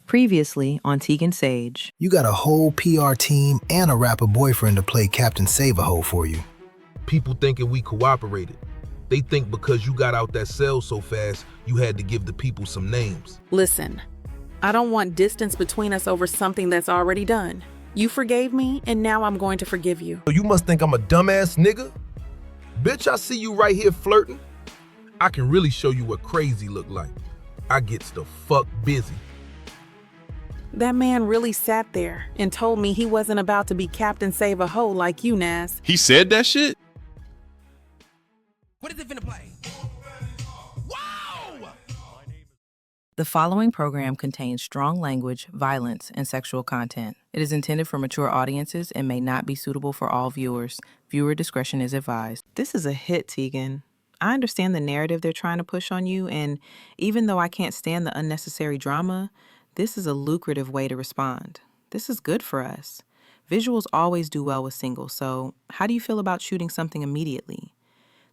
Previously on Teagan Saige. You got a whole PR team and a rapper boyfriend to play Captain Save-A-Ho for you. People thinking we cooperated. They think because you got out that cell so fast, you had to give the people some names. Listen, I don't want distance between us over something that's already done. You forgave me, and now I'm going to forgive you. So you must think I'm a dumbass nigga? Bitch, I see you right here flirting. I can really show you what crazy look like. I gets the fuck busy. That man really sat there and told me he wasn't about to be Captain Save-A-Ho like you, Nas. He said that shit? What is it finna play? Wow! The following program contains strong language, violence, and sexual content. It is intended for mature audiences and may not be suitable for all viewers. Viewer discretion is advised. This is a hit, Teagan. I understand the narrative they're trying to push on you, and even though I can't stand the unnecessary drama, this is a lucrative way to respond. This is good for us. Visuals always do well with singles, so how do you feel about shooting something immediately?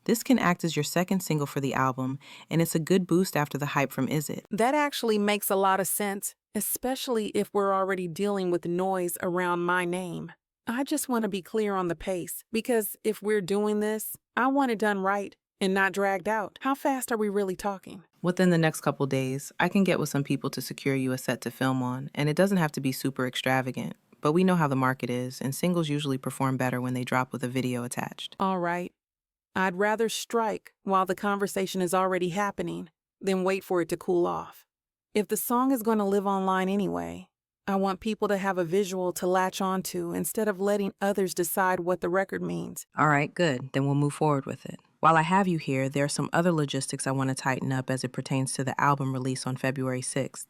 This can act as your second single for the album, and it's a good boost after the hype from Is It. That actually makes a lot of sense, especially if we're already dealing with noise around my name. I just want to be clear on the pace, because if we're doing this, I want it done right and not dragged out. How fast are we really talking? Within the next couple days, I can get with some people to secure you a set to film on, and it doesn't have to be super extravagant, but we know how the market is, and singles usually perform better when they drop with a video attached. All right. I'd rather strike while the conversation is already happening than wait for it to cool off. If the song is going to live online anyway, I want people to have a visual to latch onto instead of letting others decide what the record means. All right, good. Then we'll move forward with it. While I have you here, there are some other logistics I want to tighten up as it pertains to the album release on February 6th.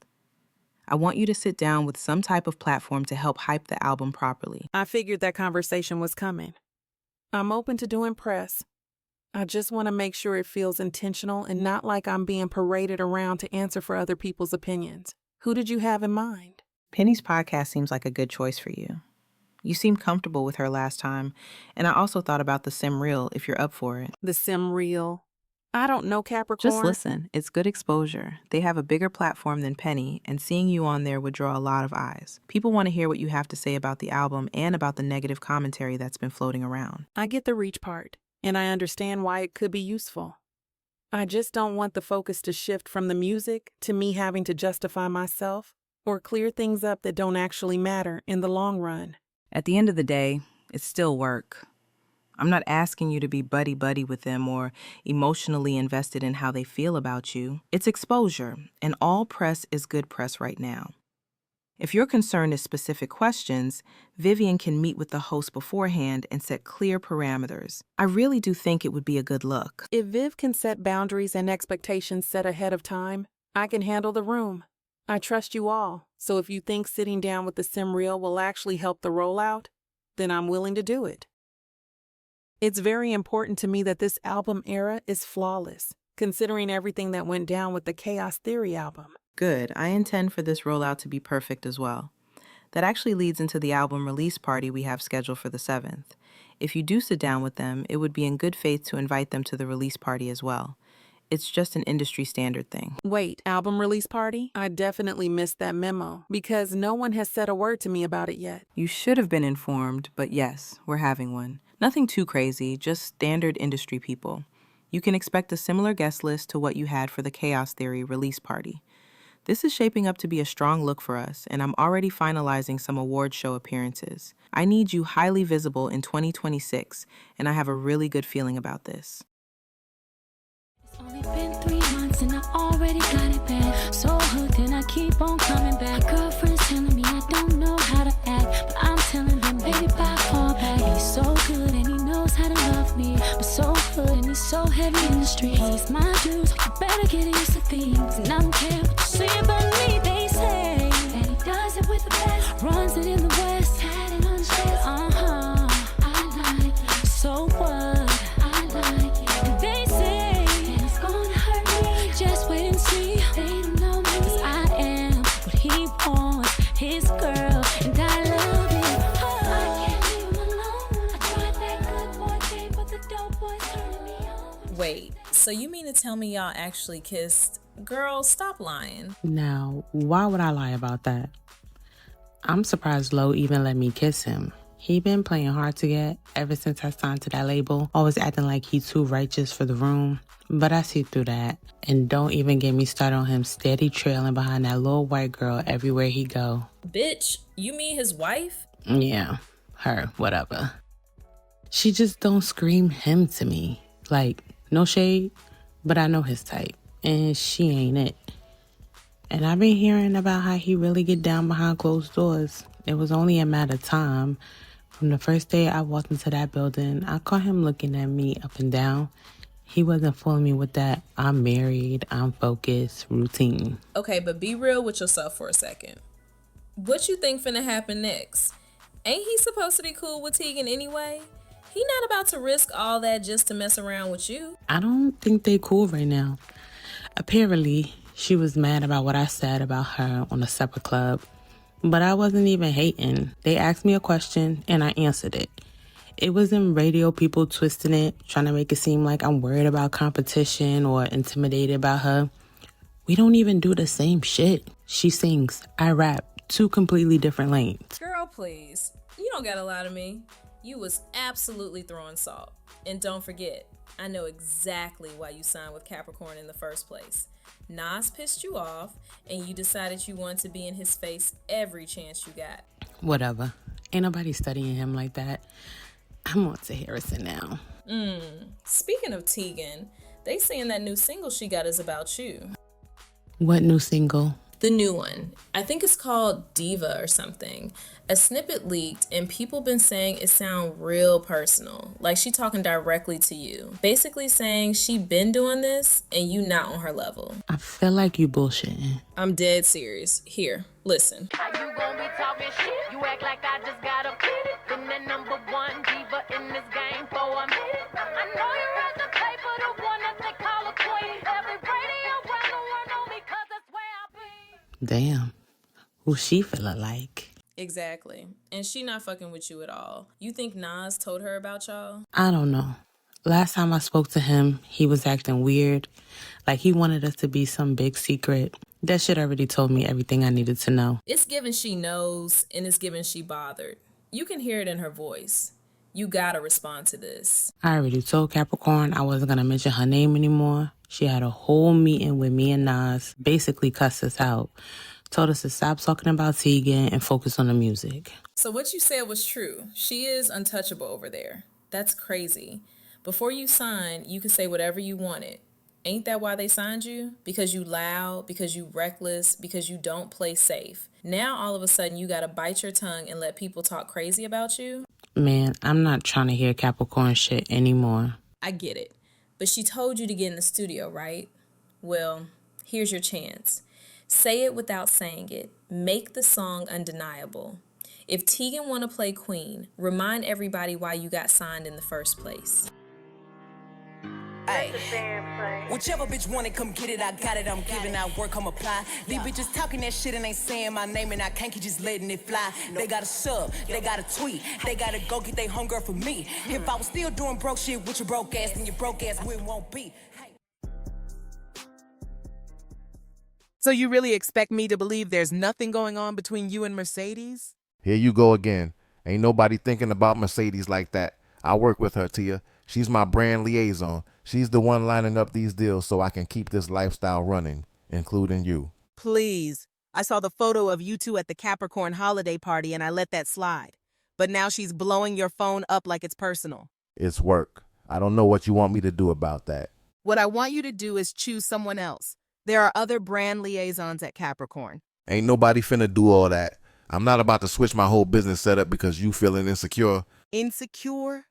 I want you to sit down with some type of platform to help hype the album properly. I figured that conversation was coming. I'm open to doing press. I just want to make sure it feels intentional and not like I'm being paraded around to answer for other people's opinions. Who did you have in mind? Penny's podcast seems like a good choice for you. You seemed comfortable with her last time, and I also thought about the Sim Reel if you're up for it. The Sim Reel? I don't know Capricorn. Just listen, it's good exposure. They have a bigger platform than Penny, and seeing you on there would draw a lot of eyes. People want to hear what you have to say about the album and about the negative commentary that's been floating around. I get the reach part, and I understand why it could be useful. I just don't want the focus to shift from the music to me having to justify myself or clear things up that don't actually matter in the long run. At the end of the day, it's still work. I'm not asking you to be buddy-buddy with them or emotionally invested in how they feel about you. It's exposure, and all press is good press right now. If your concern is specific questions, Vivian can meet with the host beforehand and set clear parameters. I really do think it would be a good look. If Viv can set boundaries and expectations set ahead of time, I can handle the room. I trust you all, so if you think sitting down with the Sim Reel will actually help the rollout, then I'm willing to do it. It's very important to me that this album era is flawless, considering everything that went down with the Chaos Theory album. Good. I intend for this rollout to be perfect as well. That actually leads into the album release party we have scheduled for the 7th. If you do sit down with them, it would be in good faith to invite them to the release party as well. It's just an industry standard thing. Wait, album release party? I definitely missed that memo because no one has said a word to me about it yet. You should have been informed, but yes, we're having one. Nothing too crazy, just standard industry people. You can expect a similar guest list to what you had for the Chaos Theory release party. This is shaping up to be a strong look for us, and I'm already finalizing some award show appearances. I need you highly visible in 2026, and I have a really good feeling about this. Only been 3 months and I already got it bad. So hooked and I keep on coming back. My girlfriend's telling me I don't know how to act, but I'm telling them, baby, I fall back. He's so good and he knows how to love me, but so good and he's so heavy in the streets. He's my dude, so you better get used to things. And I don't care what you say about me, they say that he does it with the best. Runs it in the West, had it on his chest. I like it. So what? I like it. And they say just wait and see. They don't know me, 'cause I am what he wants, his girl, and I love it. I can't leave him alone. I tried that good boy thing, but the dope boy's turning me on. Wait, so you mean to tell me y'all actually kissed Girl, stop lying. Now, why would I lie about that? I'm surprised Lo even let me kiss him. He been playing hard to get ever since I signed to that label, always acting like he too righteous for the room. But I see through that. And don't even get me started on him steady trailing behind that little white girl everywhere he go. Bitch, you mean his wife? Yeah, her, whatever. She just don't scream him to me. Like, no shade, but I know his type. And she ain't it. And I've been hearing about how he really get down behind closed doors. It was only a matter of time. From the first day I walked into that building, I caught him looking at me up and down. He wasn't fooling me with that I'm married, I'm focused routine. Okay, but be real with yourself for a second. What you think finna happen next? Ain't he supposed to be cool with Teagan anyway? He not about to risk all that just to mess around with you. I don't think they cool right now. Apparently, she was mad about what I said about her on a separate club. But I wasn't even hating. They asked me a question and I answered it. It wasn't radio people twisting it, trying to make it seem like I'm worried about competition or intimidated about her. We don't even do the same shit. She sings, I rap, two completely different lanes. Girl, please. You don't gotta lie to me. You was absolutely throwing salt. And don't forget, I know exactly why you signed with Capricorn in the first place. Nas pissed you off, and you decided you wanted to be in his face every chance you got. Whatever. Ain't nobody studying him like that. I'm on to Harrison now. Speaking of Teagan, they saying that new single she got is about you. What new single? The new one. I think it's called Diva or something. A snippet leaked and people been saying it sound real personal. Like she talking directly to you. Basically saying she been doing this and you not on her level. I feel like you bullshitting. I'm dead serious. Here, listen. How you gonna be talking shit? You act like I just got a minute. Been the number one diva in this game for a minute. I know you read the paper, the one that they call a queen. Every radio around the world know me 'cause that's where I be. Damn. Who she feeling like? Exactly. And she not fucking with you at all. You think Nas told her about y'all? I don't know. Last time I spoke to him, he was acting weird. Like he wanted us to be some big secret. That shit already told me everything I needed to know. It's given she knows and it's given she bothered. You can hear it in her voice. You gotta respond to this. I already told Capricorn I wasn't gonna mention her name anymore. She had a whole meeting with me and Nas, basically cussed us out. Told us to stop talking about Teagan and focus on the music. So what you said was true. She is untouchable over there. That's crazy. Before you sign, you could say whatever you wanted. Ain't that why they signed you? Because you loud, because you reckless, because you don't play safe. Now all of a sudden you gotta bite your tongue and let people talk crazy about you? Man, I'm not trying to hear Capricorn shit anymore. I get it. But she told you to get in the studio, right? Well, here's your chance. Say it without saying it. Make the song undeniable. If Teagan want to play Queen, remind everybody why you got signed in the first place. Ay. Whichever bitch want it, come get it. I got it, I'm giving out work, come apply. These bitches talking that shit and ain't saying my name, and I can't keep just letting it fly. They got a sub, they got a tweet, they gotta go get their homegirl for me. If I was still doing broke shit with your broke ass, then your broke ass won't be. So you really expect me to believe there's nothing going on between you and Mercedes? Here you go again. Ain't nobody thinking about Mercedes like that. I work with her, Tia. She's my brand liaison. She's the one lining up these deals so I can keep this lifestyle running, including you. Please. I saw the photo of you two at the Capricorn holiday party and I let that slide. But now she's blowing your phone up like it's personal. It's work. I don't know what you want me to do about that. What I want you to do is choose someone else. There are other brand liaisons at Capricorn. Ain't nobody finna do all that. I'm not about to switch my whole business setup because you feeling insecure. Insecure?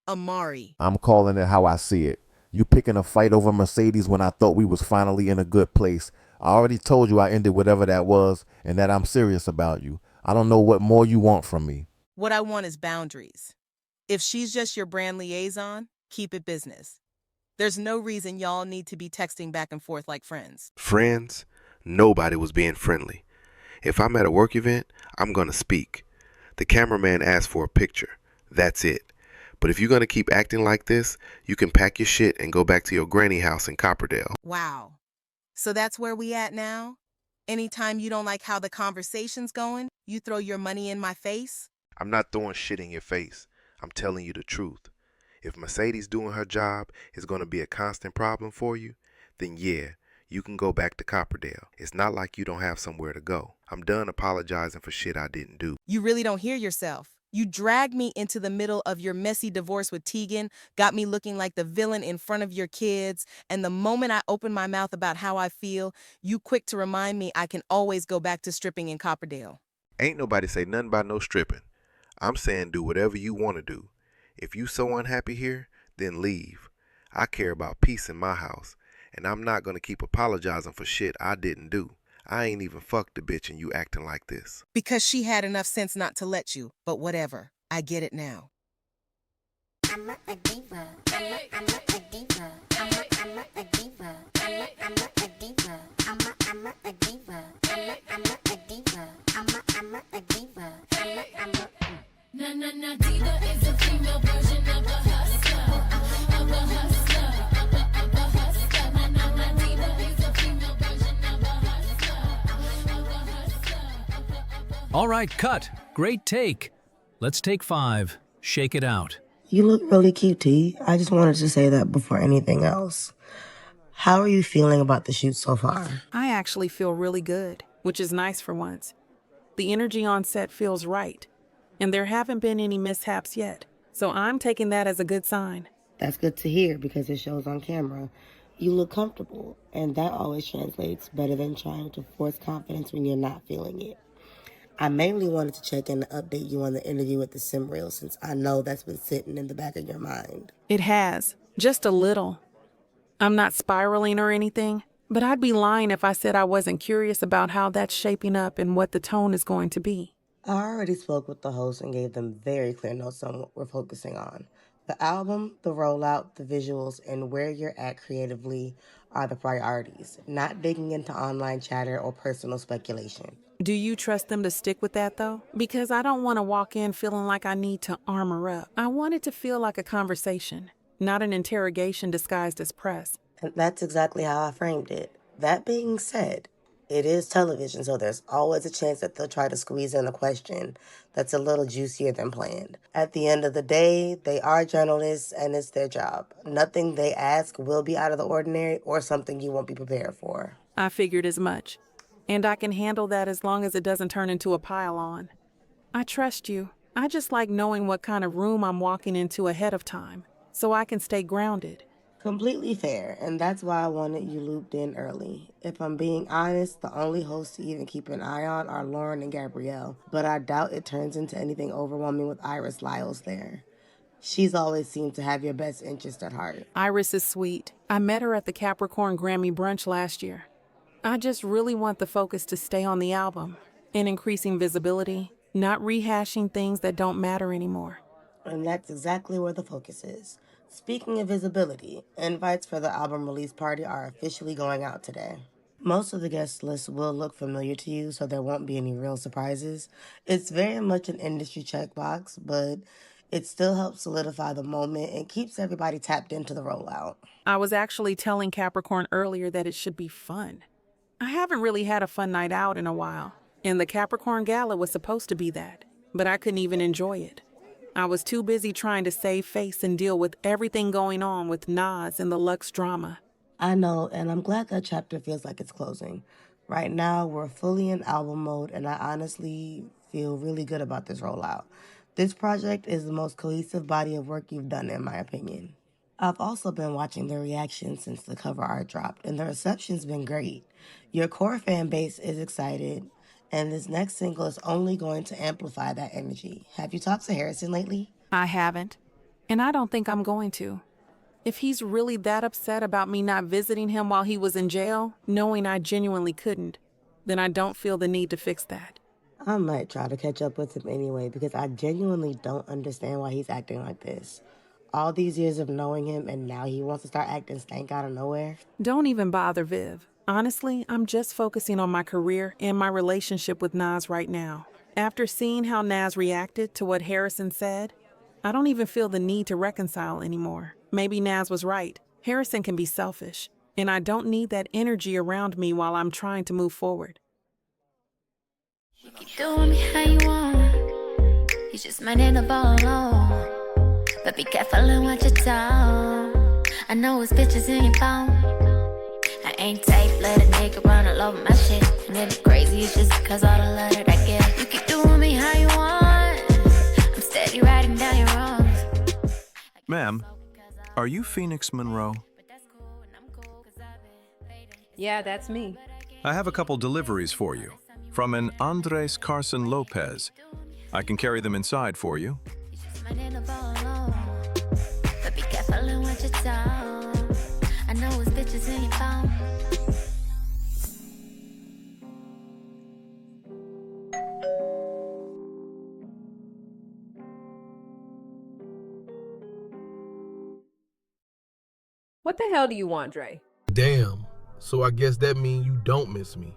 Amari. I'm calling it how I see it. You picking a fight over Mercedes when I thought we was finally in a good place. I already told you I ended whatever that was and that I'm serious about you. I don't know what more you want from me. What I want is boundaries. If she's just your brand liaison, keep it business. There's no reason y'all need to be texting back and forth like friends. Friends? Nobody was being friendly. If I'm at a work event, I'm going to speak. The cameraman asked for a picture. That's it. But if you're going to keep acting like this, you can pack your shit and go back to your granny house in Copperdale. Wow. So that's where we at now? Anytime you don't like how the conversation's going, you throw your money in my face? I'm not throwing shit in your face. I'm telling you the truth. If Mercedes doing her job is going to be a constant problem for you, then yeah, you can go back to Copperdale. It's not like you don't have somewhere to go. I'm done apologizing for shit I didn't do. You really don't hear yourself. You dragged me into the middle of your messy divorce with Teagan, got me looking like the villain in front of your kids, and the moment I opened my mouth about how I feel, you quick to remind me I can always go back to stripping in Copperdale. Ain't nobody say nothing about no stripping. I'm saying do whatever you want to do. If you so unhappy here, then leave. I care about peace in my house, and I'm not going to keep apologizing for shit I didn't do. I ain't even fucked the bitch and you acting like this. Because she had enough sense not to let you, but whatever. I get it now. I'm not a diva. I'm not a diva. I'm not a diva. I'm not a diva. I'm not a diva. I'm not a diva. I'm not a diva. Na diva is a female version of a hustler. Of a hustler. Of a hustler. Na diva is a female version of a hustler. Of a hustler. All right, cut. Great take. Let's take 5. Shake it out. You look really cute, T. I just wanted to say that before anything else. How are you feeling about the shoot so far? I actually feel really good, which is nice for once. The energy on set feels right, and there haven't been any mishaps yet, so I'm taking that as a good sign. That's good to hear because it shows on camera. You look comfortable, and that always translates better than trying to force confidence when you're not feeling it. I mainly wanted to check in to update you on the interview with the sim reel since I know that's been sitting in the back of your mind. It has, just a little. I'm not spiraling or anything, but I'd be lying if I said I wasn't curious about how that's shaping up and what the tone is going to be. I already spoke with the host and gave them very clear notes on what we're focusing on. The album, the rollout, the visuals, and where you're at creatively are the priorities, not digging into online chatter or personal speculation. Do you trust them to stick with that, though? Because I don't want to walk in feeling like I need to armor up. I want it to feel like a conversation, not an interrogation disguised as press. And that's exactly how I framed it. That being said, it is television, so there's always a chance that they'll try to squeeze in a question that's a little juicier than planned. At the end of the day, they are journalists and it's their job. Nothing they ask will be out of the ordinary or something you won't be prepared for. I figured as much. And I can handle that as long as it doesn't turn into a pile-on. I trust you. I just like knowing what kind of room I'm walking into ahead of time, so I can stay grounded. Completely fair, and that's why I wanted you looped in early. If I'm being honest, the only hosts to even keep an eye on are Lauren and Gabrielle, but I doubt it turns into anything overwhelming with Iris Lyles there. She's always seemed to have your best interest at heart. Iris is sweet. I met her at the Capricorn Grammy brunch last year. I just really want the focus to stay on the album and increasing visibility, not rehashing things that don't matter anymore. And that's exactly where the focus is. Speaking of visibility, invites for the album release party are officially going out today. Most of the guest lists will look familiar to you, so there won't be any real surprises. It's very much an industry checkbox, but it still helps solidify the moment and keeps everybody tapped into the rollout. I was actually telling Capricorn earlier that it should be fun. I haven't really had a fun night out in a while, and the Capricorn Gala was supposed to be that, but I couldn't even enjoy it. I was too busy trying to save face and deal with everything going on with Nas and the Lux drama. I know, and I'm glad that chapter feels like it's closing. Right now, we're fully in album mode, and I honestly feel really good about this rollout. This project is the most cohesive body of work you've done, in my opinion. I've also been watching the reaction since the cover art dropped, and the reception's been great. Your core fan base is excited, and this next single is only going to amplify that energy. Have you talked to Harrison lately? I haven't, and I don't think I'm going to. If he's really that upset about me not visiting him while he was in jail, knowing I genuinely couldn't, then I don't feel the need to fix that. I might try to catch up with him anyway, because I genuinely don't understand why he's acting like this. All these years of knowing him, and now he wants to start acting stank out of nowhere. Don't even bother, Viv. Honestly, I'm just focusing on my career and my relationship with Nas right now. After seeing how Nas reacted to what Harrison said, I don't even feel the need to reconcile anymore. Maybe Nas was right. Harrison can be selfish. And I don't need that energy around me while I'm trying to move forward. You keep doing me how you want. You just might end up all alone. But be careful and watch your tone. I know it's bitches in your phone. I ain't tape, let a nigga run all over my shit. And if it's crazy, it's just cause all the love that I give. You keep doing me how you want. I'm steady writing down your wrongs. Ma'am, are you Phoenix Monroe? Yeah, that's me. I have a couple deliveries for you. From an Andres Carson Lopez. I can carry them inside for you. But be careful and watch your tone. I know it's bitches in your phone. What the hell do you want, Dre? Damn. So I guess that means you don't miss me.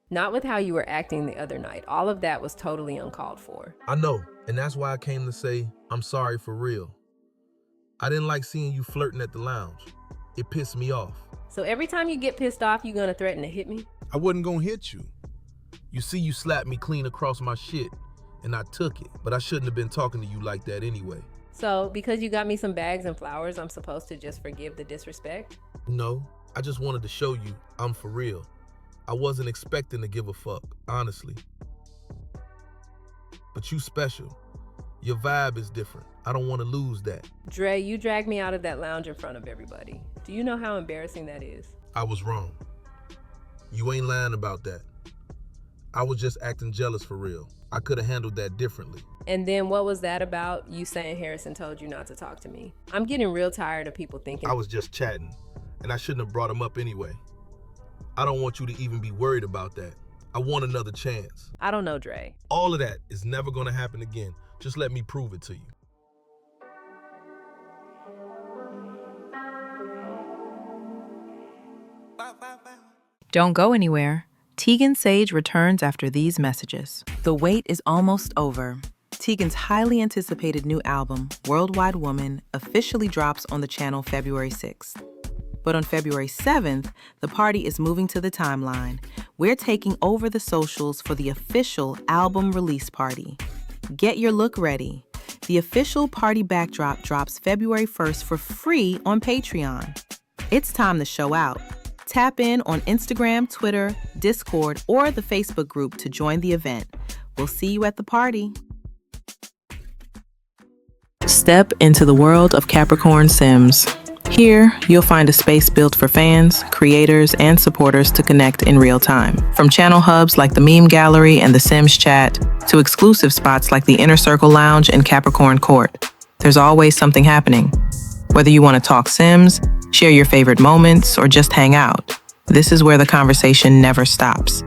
Not with how you were acting the other night. All of that was totally uncalled for. I know, and that's why I came to say I'm sorry for real. I didn't like seeing you flirting at the lounge. It pissed me off. So every time you get pissed off, you gonna threaten to hit me? I wasn't gonna hit you. You see, you slapped me clean across my shit, and I took it, but I shouldn't have been talking to you like that anyway. So, because you got me some bags and flowers, I'm supposed to just forgive the disrespect? No, I just wanted to show you I'm for real. I wasn't expecting to give a fuck, honestly. But you special. Your vibe is different. I don't want to lose that. Dre, you dragged me out of that lounge in front of everybody. Do you know how embarrassing that is? I was wrong. You ain't lying about that. I was just acting jealous for real. I could have handled that differently. And then what was that about, you saying Harrison told you not to talk to me? I'm getting real tired of people thinking... I was just chatting, and I shouldn't have brought him up anyway. I don't want you to even be worried about that. I want another chance. I don't know, Dre. All of that is never gonna happen again. Just let me prove it to you. Don't go anywhere. Teagan Saige returns after these messages. The wait is almost over. Teagan's highly anticipated new album, Worldwide Woman, officially drops on the channel February 6th. But on February 7th, the party is moving to the timeline. We're taking over the socials for the official album release party. Get your look ready. The official party backdrop drops February 1st for free on Patreon. It's time to show out. Tap in on Instagram, Twitter, Discord, or the Facebook group to join the event. We'll see you at the party. Step into the world of Capricorn Sims. Here, you'll find a space built for fans, creators, and supporters to connect in real time. From channel hubs like the Meme Gallery and the Sims Chat, to exclusive spots like the Inner Circle Lounge and Capricorn Court, there's always something happening. Whether you want to talk Sims, share your favorite moments, or just hang out, this is where the conversation never stops.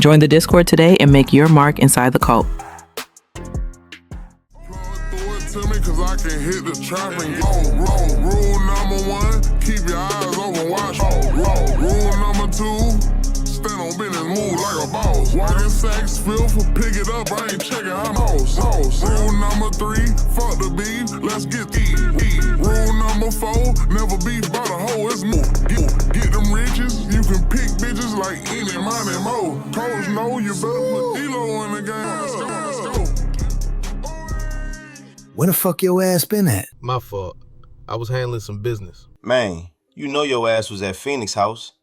Join the Discord today and make your mark inside the cult. Cause I can hit the trap and go. Rule number 1, keep your eyes open, watch. Rule number 2, stand on business, move like a boss. White and sex, feel for pick it up, I ain't checking how most. Rule number 3, fuck the beef, let's get eat. Rule number 4, never beef by the hoe, it's move. Get them riches, you can pick bitches like any money mo. Coach know you better put D-Lo in the game. Let's go. Where the fuck your ass been at? My fault. I was handling some business. Man, you know your ass was at Phoenix house.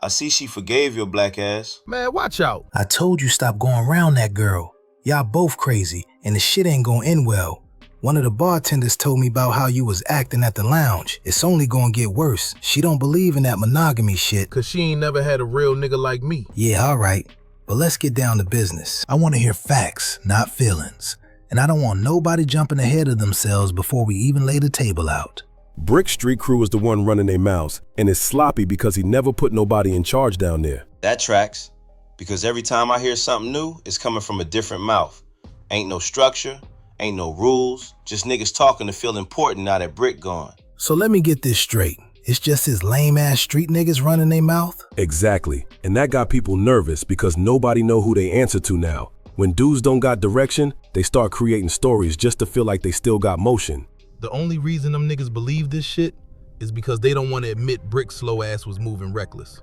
I see she forgave your black ass. Man, watch out. I told you stop going around that girl. Y'all both crazy, and the shit ain't gonna end well. One of the bartenders told me about how you was acting at the lounge. It's only gonna get worse. She don't believe in that monogamy shit. Cause she ain't never had a real nigga like me. Yeah, alright. But let's get down to business. I wanna hear facts, not feelings. And I don't want nobody jumping ahead of themselves before we even lay the table out. Brick Street Crew is the one running their mouths, and it's sloppy because he never put nobody in charge down there. That tracks, because every time I hear something new, it's coming from a different mouth. Ain't no structure, ain't no rules, just niggas talking to feel important now that Brick gone. So let me get this straight. It's just his lame-ass street niggas running their mouth? Exactly, and that got people nervous because nobody know who they answer to now. When dudes don't got direction, they start creating stories just to feel like they still got motion. The only reason them niggas believe this shit is because they don't want to admit Brick's slow ass was moving reckless.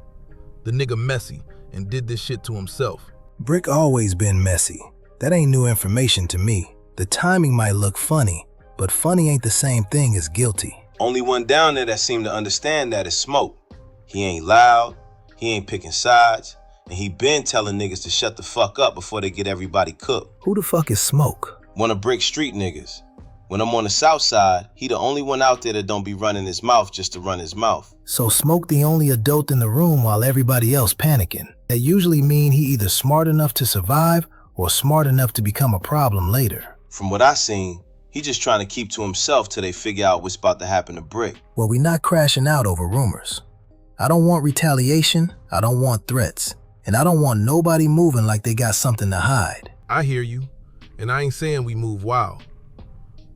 The nigga messy and did this shit to himself. Brick always been messy. That ain't new information to me. The timing might look funny, but funny ain't the same thing as guilty. Only one down there that seemed to understand that is Smoke. He ain't loud, he ain't picking sides, and he been telling niggas to shut the fuck up before they get everybody cooked. Who the fuck is Smoke? One of Brick street niggas. When I'm on the south side, he the only one out there that don't be running his mouth just to run his mouth. So Smoke the only adult in the room while everybody else panicking. That usually mean he either smart enough to survive or smart enough to become a problem later. From what I seen, he just trying to keep to himself till they figure out what's about to happen to Brick. Well, we not crashing out over rumors. I don't want retaliation, I don't want threats, and I don't want nobody moving like they got something to hide. I hear you, and I ain't saying we move wild.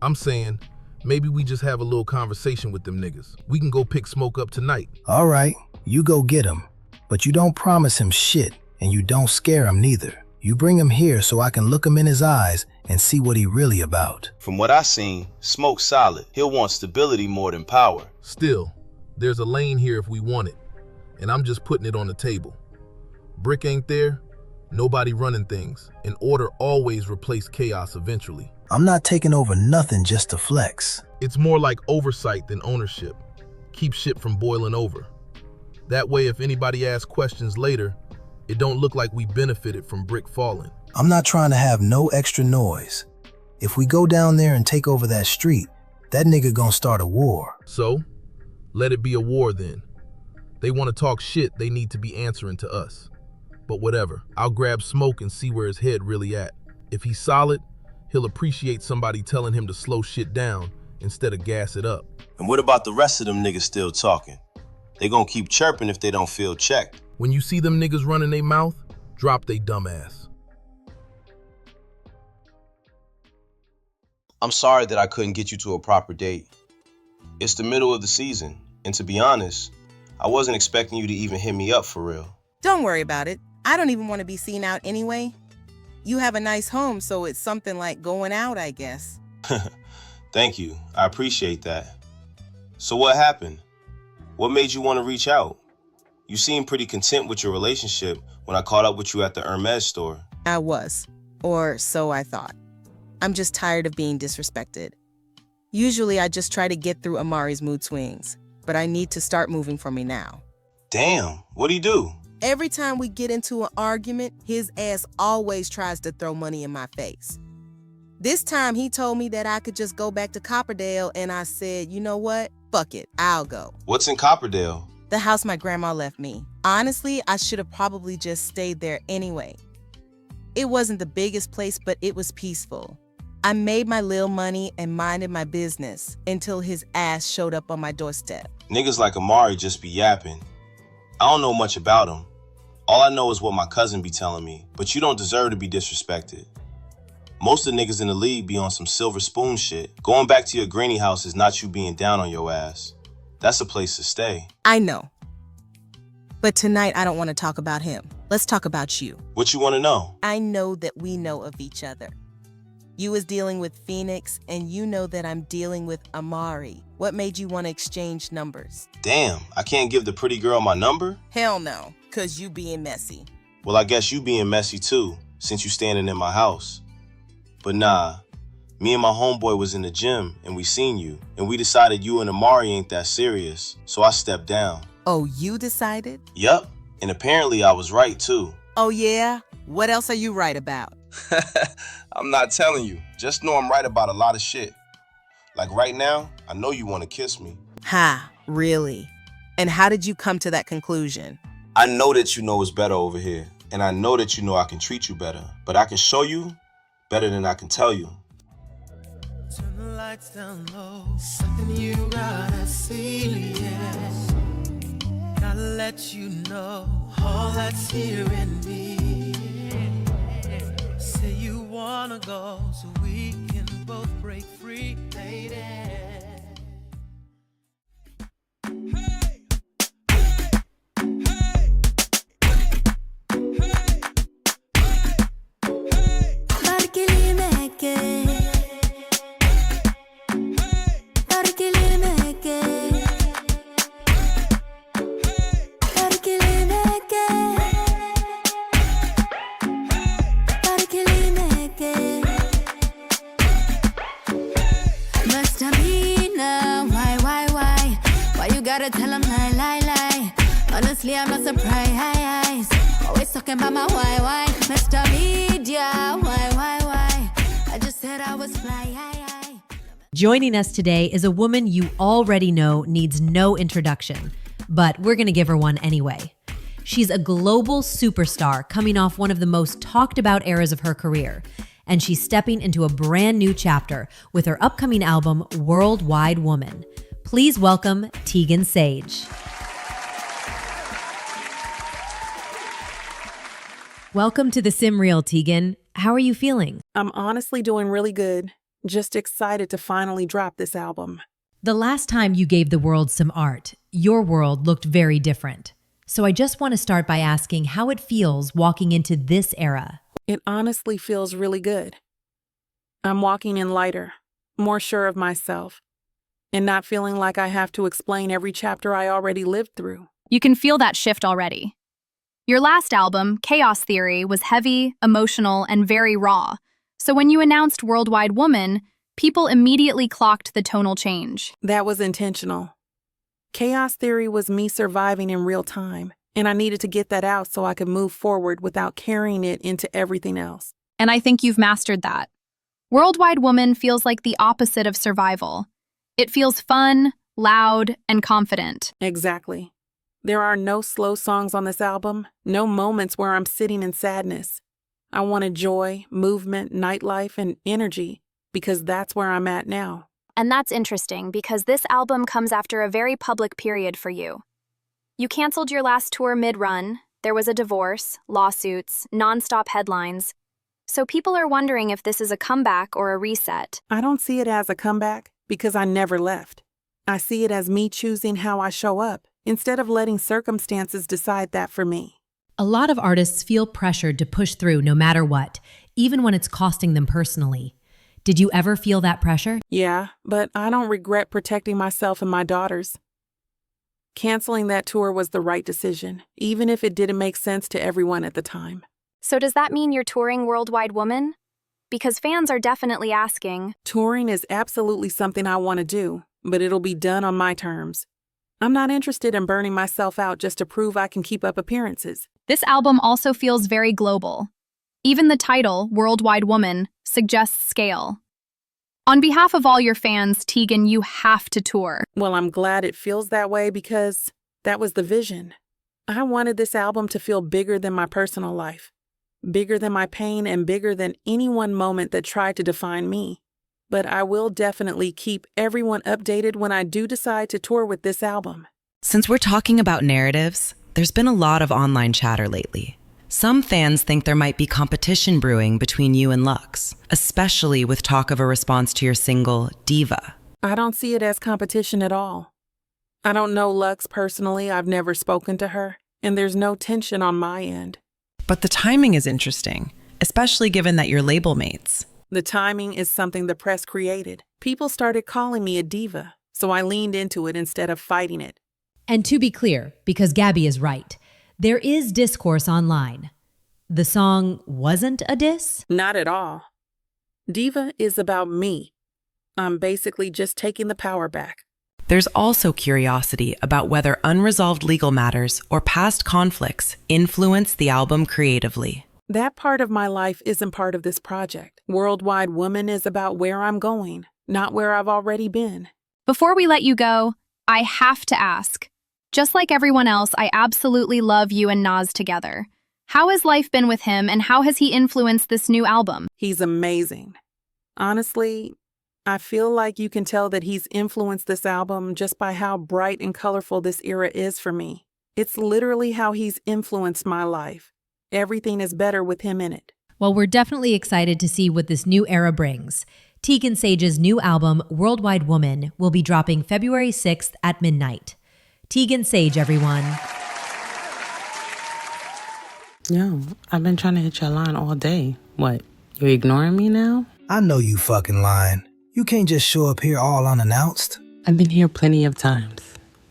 I'm saying maybe we just have a little conversation with them niggas. We can go pick Smoke up tonight. All right, you go get him, but you don't promise him shit, and you don't scare him neither. You bring him here so I can look him in his eyes and see what he really about. From what I seen, Smoke's solid. He'll want stability more than power. Still, there's a lane here if we want it, and I'm just putting it on the table. Brick ain't there, nobody running things, and order always replace chaos eventually. I'm not taking over nothing just to flex. It's more like oversight than ownership. Keep shit from boiling over. That way, if anybody asks questions later, it don't look like we benefited from Brick falling. I'm not trying to have no extra noise. If we go down there and take over that street, that nigga gonna start a war. So, let it be a war then. They want to talk shit, they need to be answering to us. But whatever, I'll grab Smoke and see where his head really at. If he's solid, he'll appreciate somebody telling him to slow shit down instead of gas it up. And what about the rest of them niggas still talking? They gonna keep chirping if they don't feel checked. When you see them niggas running their mouth, drop they dumb ass. I'm sorry that I couldn't get you to a proper date. It's the middle of the season, and to be honest, I wasn't expecting you to even hit me up for real. Don't worry about it. I don't even want to be seen out anyway. You have a nice home, so it's something like going out, I guess. Thank you. I appreciate that. So what happened? What made you want to reach out? You seemed pretty content with your relationship when I caught up with you at the Hermes store. I was, or so I thought. I'm just tired of being disrespected. Usually I just try to get through Amari's mood swings, but I need to start moving for me now. Damn, what'd he do? Every time we get into an argument, his ass always tries to throw money in my face. This time he told me that I could just go back to Copperdale, and I said, you know what? Fuck it, I'll go. What's in Copperdale? The house my grandma left me. Honestly, I should have probably just stayed there anyway. It wasn't the biggest place, but it was peaceful. I made my little money and minded my business until his ass showed up on my doorstep. Niggas like Amari just be yapping. I don't know much about him. All I know is what my cousin be telling me, but you don't deserve to be disrespected. Most of the niggas in the league be on some silver spoon shit. Going back to your granny house is not you being down on your ass. That's a place to stay. I know. But tonight I don't want to talk about him. Let's talk about you. What you want to know? I know that we know of each other. You was dealing with Phoenix, and you know that I'm dealing with Amari. What made you want to exchange numbers? Damn, I can't give the pretty girl my number? Hell no, 'cause you being messy. Well, I guess you being messy too, since you standing in my house. But nah, me and my homeboy was in the gym, and we seen you, and we decided you and Amari ain't that serious, so I stepped down. Oh, you decided? Yup, and apparently I was right too. Oh yeah? What else are you right about? I'm not telling you. Just know I'm right about a lot of shit. Like right now, I know you want to kiss me. Ha, really? And how did you come to that conclusion? I know that you know it's better over here. And I know that you know I can treat you better. But I can show you better than I can tell you. Turn the lights down low. Something you gotta see, yeah. Gotta let you know all that's here in me. Say you wanna go so we can both break free, lady. gotta tell him lie, lie, lie. Honestly, I'm not surprised. Always talking about my why, Mr. Media, why? I just said I was fly, Joining us today is a woman you already know needs no introduction, but we're gonna give her one anyway. She's a global superstar coming off one of the most talked about eras of her career, and she's stepping into a brand new chapter with her upcoming album, Worldwide Woman. Please welcome Teagan Saige. Welcome to the Sim Reel, Teagan. How are you feeling? I'm honestly doing really good. Just excited to finally drop this album. The last time you gave the world some art, your world looked very different. So I just want to start by asking how it feels walking into this era. It honestly feels really good. I'm walking in lighter, more sure of myself, and not feeling like I have to explain every chapter I already lived through. You can feel that shift already. Your last album, Chaos Theory, was heavy, emotional, and very raw. So when you announced Worldwide Woman, people immediately clocked the tonal change. That was intentional. Chaos Theory was me surviving in real time, and I needed to get that out so I could move forward without carrying it into everything else. And I think you've mastered that. Worldwide Woman feels like the opposite of survival. It feels fun, loud, and confident. Exactly. There are no slow songs on this album, no moments where I'm sitting in sadness. I wanted joy, movement, nightlife, and energy, because that's where I'm at now. And that's interesting because this album comes after a very public period for you. You canceled your last tour mid-run, there was a divorce, lawsuits, non-stop headlines. So people are wondering if this is a comeback or a reset. I don't see it as a comeback because I never left. I see it as me choosing how I show up, instead of letting circumstances decide that for me. A lot of artists feel pressured to push through no matter what, even when it's costing them personally. Did you ever feel that pressure? Yeah, but I don't regret protecting myself and my daughters. Canceling that tour was the right decision, even if it didn't make sense to everyone at the time. So does that mean you're touring Worldwide Woman? Because fans are definitely asking. Touring is absolutely something I want to do, but it'll be done on my terms. I'm not interested in burning myself out just to prove I can keep up appearances. This album also feels very global. Even the title, Worldwide Woman, suggests scale. On behalf of all your fans, Teagan, you have to tour. Well, I'm glad it feels that way because that was the vision. I wanted this album to feel bigger than my personal life, bigger than my pain, and bigger than any one moment that tried to define me. But I will definitely keep everyone updated when I do decide to tour with this album. Since we're talking about narratives, there's been a lot of online chatter lately. Some fans think there might be competition brewing between you and Lux, especially with talk of a response to your single, Diva. I don't see it as competition at all. I don't know Lux personally, I've never spoken to her, and there's no tension on my end. But the timing is interesting, especially given that you're label mates. The timing is something the press created. People started calling me a diva, so I leaned into it instead of fighting it. And to be clear, because Gabby is right, there is discourse online. The song wasn't a diss? Not at all. Diva is about me. I'm basically just taking the power back. There's also curiosity about whether unresolved legal matters or past conflicts influence the album creatively. That part of my life isn't part of this project. Worldwide Woman is about where I'm going, not where I've already been. Before we let you go, I have to ask. Just like everyone else, I absolutely love you and Nas together. How has life been with him, and how has he influenced this new album? He's amazing. Honestly, I feel like you can tell that he's influenced this album just by how bright and colorful this era is for me. It's literally how he's influenced my life. Everything is better with him in it. Well, we're definitely excited to see what this new era brings. Teagan Saige's new album, Worldwide Woman, will be dropping February 6th at midnight. Teagan Saige, everyone. Yo, I've been trying to hit your line all day. What, you ignoring me now? I know you fucking lying. You can't just show up here all unannounced. I've been here plenty of times.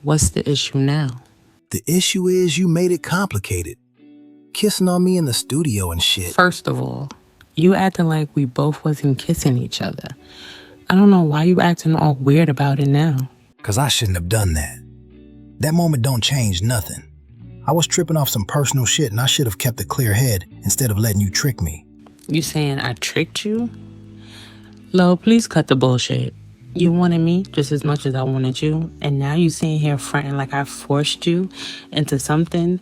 What's the issue now? The issue is you made it complicated. Kissing on me in the studio and shit. First of all, you acting like we both wasn't kissing each other. I don't know why you acting all weird about it now. 'Cause I shouldn't have done that. That moment don't change nothing. I was tripping off some personal shit and I should have kept a clear head instead of letting you trick me. You saying I tricked you? Lo, please cut the bullshit. You wanted me just as much as I wanted you, and now you sitting here fronting like I forced you into something.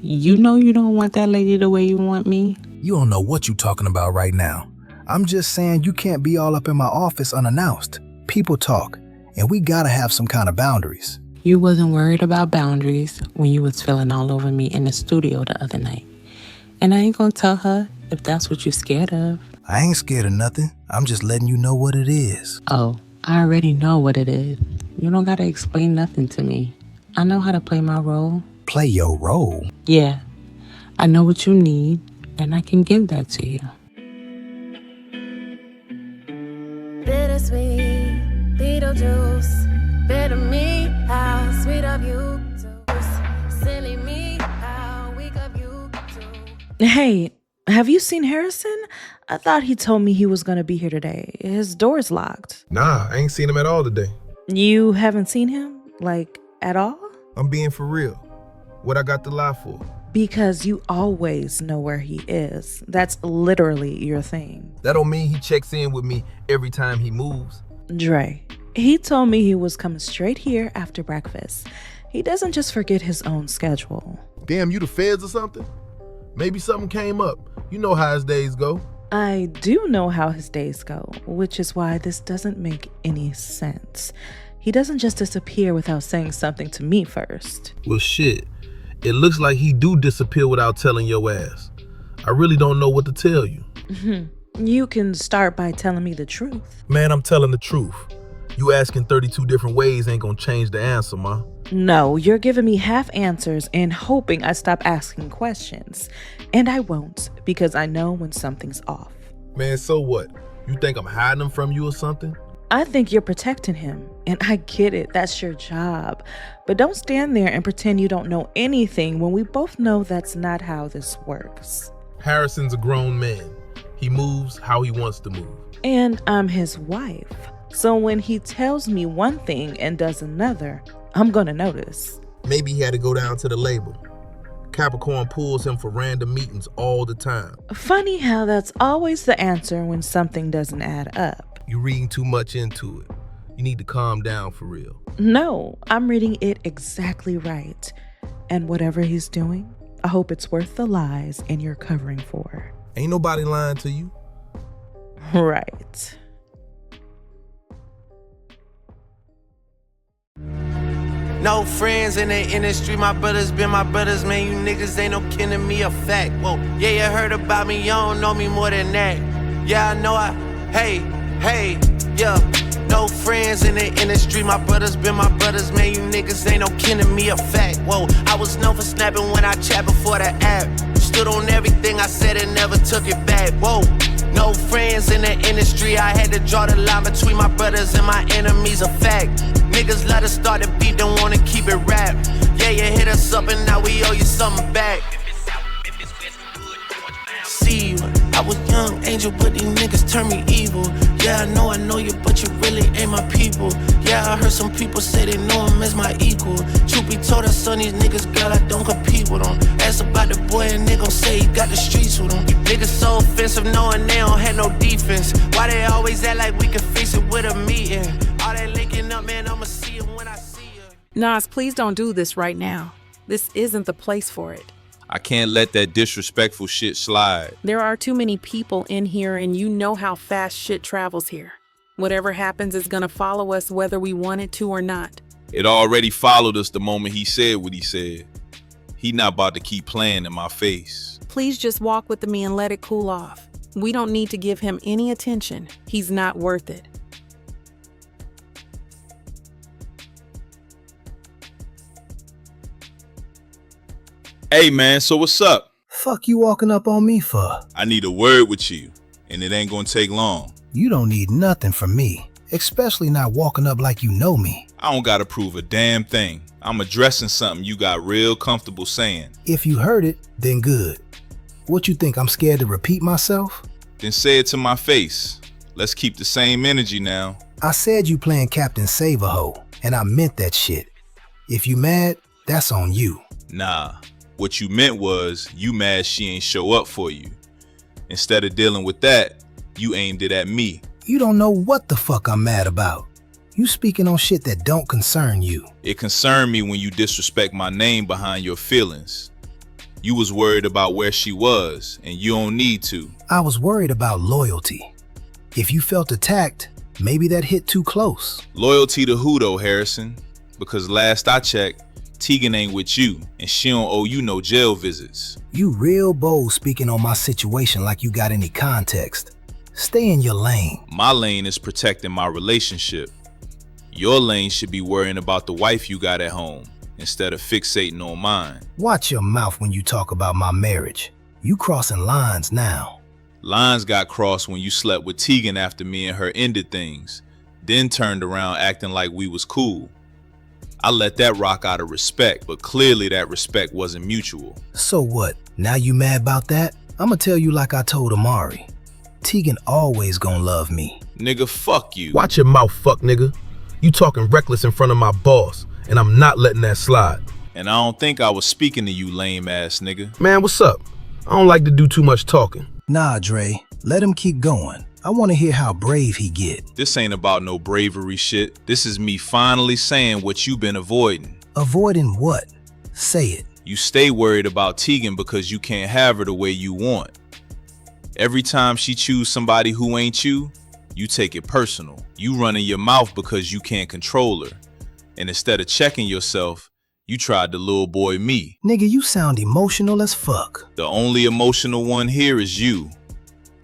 You know you don't want that lady the way you want me. You don't know what you talking about right now. I'm just saying you can't be all up in my office unannounced. People talk, and we gotta have some kind of boundaries. You wasn't worried about boundaries when you was feeling all over me in the studio the other night. And I ain't gonna tell her if that's what you're scared of. I ain't scared of nothing. I'm just letting you know what it is. Oh, I already know what it is. You don't gotta explain nothing to me. I know how to play my role. Play your role? Yeah. I know what you need, and I can give that to you. Bittersweet, Beetlejuice. Bitter me, how sweet of you. Silly me, how weak of you. Hey, have you seen Harrison? I thought he told me he was gonna be here today. His door's locked. Nah, I ain't seen him at all today. You haven't seen him? Like, at all? I'm being for real. What I got to lie for? Because you always know where he is. That's literally your thing. That don't mean he checks in with me every time he moves. Dre, he told me he was coming straight here after breakfast. He doesn't just forget his own schedule. Damn, you the feds or something? Maybe something came up. You know how his days go. I do know how his days go, which is why this doesn't make any sense. He doesn't just disappear without saying something to me first. Well, shit. It looks like he do disappear without telling your ass. I really don't know what to tell you. You can start by telling me the truth. Man, I'm telling the truth. You asking 32 different ways ain't gonna change the answer, ma. No, you're giving me half answers and hoping I stop asking questions. And I won't, because I know when something's off. Man, so what? You think I'm hiding them from you or something? I think you're protecting him, and I get it, that's your job. But don't stand there and pretend you don't know anything when we both know that's not how this works. Harrison's a grown man. He moves how he wants to move. And I'm his wife. So when he tells me one thing and does another, I'm gonna notice. Maybe he had to go down to the label. Capricorn pulls him for random meetings all the time. Funny how that's always the answer when something doesn't add up. You're reading too much into it. You need to calm down for real. No, I'm reading it exactly right. And whatever he's doing, I hope it's worth the lies and you're covering for. Ain't nobody lying to you. Right. No friends in the industry, my brothers been my brothers, man. You niggas ain't no kin to me, a fact. Whoa, yeah, you heard about me, you don't know me more than that. Yeah, I know hey, yeah. No friends in the industry, my brothers been my brothers, man. You niggas ain't no kin to me, a fact. Whoa, I was known for snapping when I chat before the app. Stood on everything I said and never took it back. Whoa, no friends in the industry, I had to draw the line between my brothers and my enemies, a fact. Niggas let us start the beat, don't wanna keep it rap. Yeah, you hit us up and now we owe you something back. See you, I was young angel, but these niggas turn me evil. Yeah, I know you, but you really ain't my people. Yeah, I heard some people say they know him as my equal. Truth be told, I son these niggas, girl, I don't compete with them. Ask about the boy and they gon' say he got the streets with him. You niggas so offensive, knowing they don't have no defense. Why they always act like we can fix it with a meeting? All that linking up, man, I'ma see him when I see you. Nas, please don't do this right now. This isn't the place for it. I can't let that disrespectful shit slide. There are too many people in here and you know how fast shit travels here. Whatever happens is gonna follow us whether we want it to or not. It already followed us the moment he said what he said. He not about to keep playing in my face. Please just walk with me and let it cool off. We don't need to give him any attention. He's not worth it. Hey man, so what's up? Fuck you walking up on me for? I need a word with you, and it ain't gonna take long. You don't need nothing from me, especially not walking up like you know me. I don't gotta prove a damn thing. I'm addressing something you got real comfortable saying. If you heard it, then good. What you think, I'm scared to repeat myself? Then say it to my face. Let's keep the same energy now. I said you playing Captain Save-A-Ho, and I meant that shit. If you mad, That's on you. Nah, what you meant was you mad she ain't show up for you. Instead of dealing with that, you aimed it at me. You don't know what the fuck I'm mad about. You speaking on shit that don't concern you. It concerned me when you disrespect my name behind your feelings. You was worried about where she was, and you don't need to. I was worried about loyalty. If you felt attacked, maybe that hit too close. Loyalty to who though, Harrison? Because last I checked, Teagan ain't with you, and she don't owe you no jail visits. You real bold speaking on my situation like you got any context. Stay in your lane. My lane is protecting my relationship. Your lane should be worrying about the wife you got at home, instead of fixating on mine. Watch your mouth when you talk about my marriage. You crossing lines now. Lines got crossed when you slept with Teagan after me and her ended things, then turned around acting like we was cool. I let that rock out of respect, but clearly that respect wasn't mutual. So what? Now you mad about that? I'ma tell you like I told Amari. Teagan always gonna love me. Nigga, fuck you. Watch your mouth, fuck nigga. You talking reckless in front of my boss, and I'm not letting that slide. And I don't think I was speaking to you, lame ass nigga. Man, what's up? I don't like to do too much talking. Nah, Dre, let him keep going. I want to hear how brave he get. This ain't about no bravery shit. This is me finally saying what you been avoiding. Avoiding what? Say it. You stay worried about Teagan because you can't have her the way you want. Every time she choose somebody who ain't you, you take it personal. You running your mouth because you can't control her. And instead of checking yourself, you tried to little boy me. Nigga, you sound emotional as fuck. The only emotional one here is you.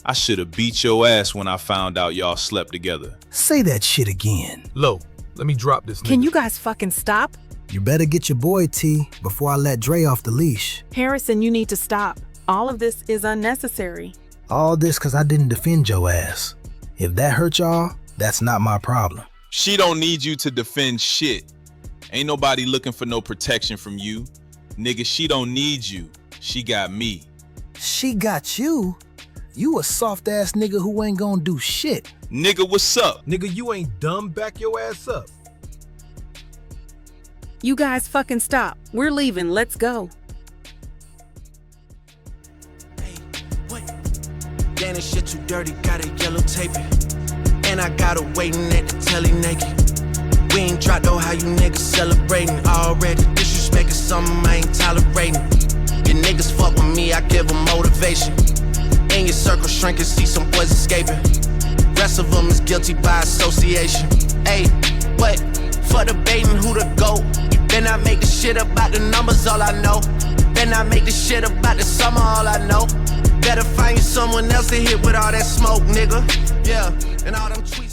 I should have beat your ass when I found out y'all slept together. Say that shit again. Lo, let me drop this nigga. Can you guys fucking stop? You better get your boy, T, before I let Dre off the leash. Harrison, you need to stop. All of this is unnecessary. All this cause I didn't defend your ass. If that hurt y'all, that's not my problem. She don't need you to defend shit. Ain't nobody looking for no protection from you. Nigga, she don't need you. She got me. She got you? You a soft ass nigga who ain't gonna do shit. Nigga, what's up? Nigga, you ain't dumb, back your ass up. You guys fucking stop. We're leaving. Let's go. Damn, this shit too dirty, gotta yellow tape it. And I got her waiting at the telly naked. We ain't dropped though, how you niggas celebrating already. Disrespect is something I ain't tolerating. Your niggas fuck with me, I give them motivation. In your circle shrinking, see some boys escaping. Rest of them is guilty by association. Ayy, what? For debating who to go. You better not make the shit about the numbers, all I know. Better not make the shit about the summer, all I know. Better find you someone else to hit with all that smoke, nigga. Yeah, and all them tweets.